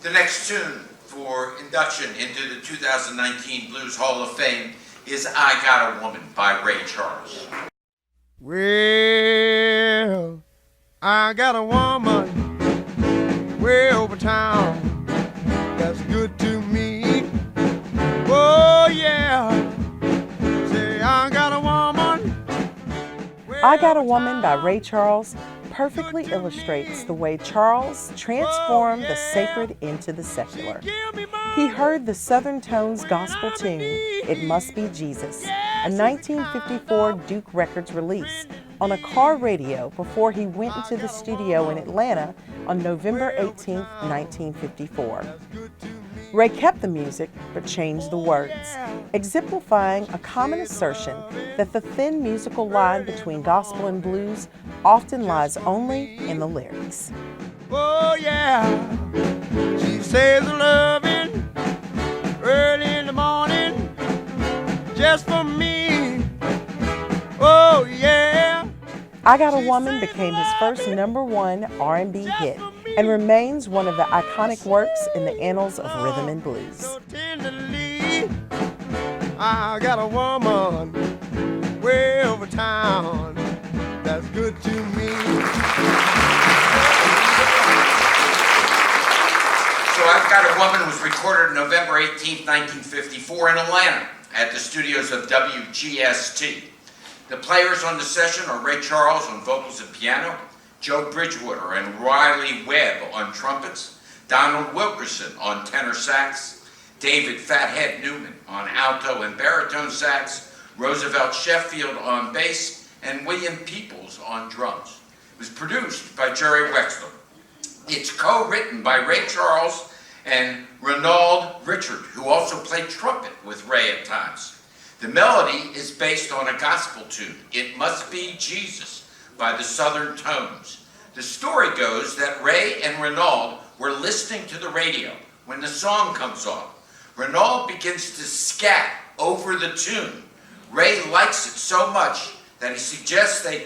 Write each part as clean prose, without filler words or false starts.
The next tune for induction into the 2019 Blues Hall of Fame is I Got a Woman by Ray Charles. Well, I got a woman way over town that's good to me. Oh yeah, say I got a woman. I Got a Woman by Ray Charles perfectly illustrates the way Charles transformed the sacred into the secular. He heard the Southern Tones gospel tune, It Must Be Jesus, a 1954 Duke Records release, on a car radio before he went into the studio in Atlanta on November 18, 1954. Ray kept the music but changed the words, exemplifying a common assertion that the thin musical line between gospel and blues often lies only in the lyrics. Oh yeah, she says loving early in the morning just for me. Oh yeah. I Got a Woman became his first #1 R&B hit and remains one of the iconic works in the annals of rhythm and blues. So tenderly, I got a woman way over town that's good to me. So I've Got a Woman was recorded November 18, 1954 in Atlanta at the studios of WGST. The players on the session are Ray Charles on vocals and piano, Joe Bridgewater and Riley Webb on trumpets, Donald Wilkerson on tenor sax, David Fathead Newman on alto and baritone sax, Roosevelt Sheffield on bass, and William Peoples on drums. It was produced by Jerry Wexler. It's co-written by Ray Charles and Ronald Richard, who also played trumpet with Ray at times. The melody is based on a gospel tune, It Must Be Jesus, by the Southern Tones. The story goes that Ray and Ronald were listening to the radio when the song comes on. Ronald begins to scat over the tune. Ray likes it so much that he suggests they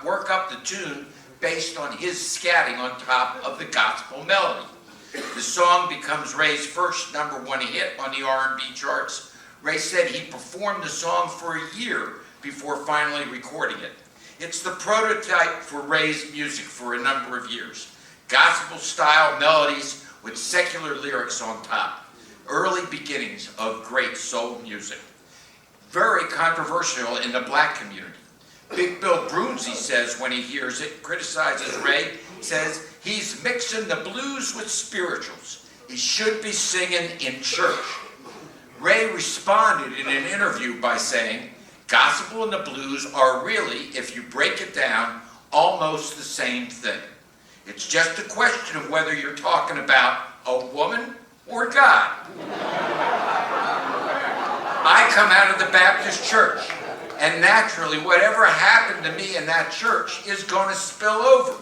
work up the tune based on his scatting on top of the gospel melody. The song becomes Ray's first #1 hit on the R&B charts. Ray said he performed the song for a year before finally recording it. It's the prototype for Ray's music for a number of years. Gospel-style melodies with secular lyrics on top. Early beginnings of great soul music. Very controversial in the black community. Big Bill Broomsey says when he hears it, criticizes Ray, says he's mixing the blues with spirituals. He should be singing in church. Ray responded in an interview by saying, gospel and the blues are really, if you break it down, almost the same thing. It's just a question of whether you're talking about a woman or God. I come out of the Baptist church, and naturally whatever happened to me in that church is going to spill over.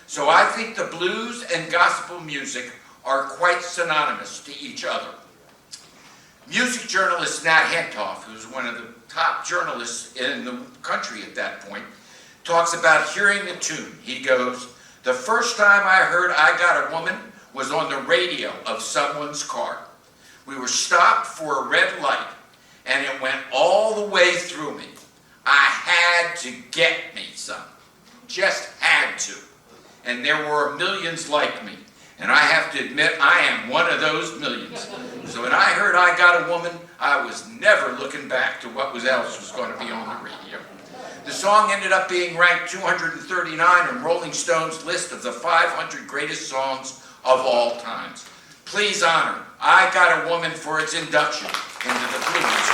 So I think the blues and gospel music are quite synonymous to each other. Music journalist Nat Hentoff, who's one of the top journalists in the country at that point, talks about hearing the tune. He goes, the first time I heard I Got a Woman was on the radio of someone's car. We were stopped for a red light, and it went all the way through me. I had to get me some. Just had to. And there were millions like me. And I have to admit, I am one of those millions. So when I heard I Got a Woman, I was never looking back to what else was going to be on the radio. The song ended up being ranked 239 on Rolling Stone's list of the 500 greatest songs of all times. Please honor I Got a Woman for its induction into the blues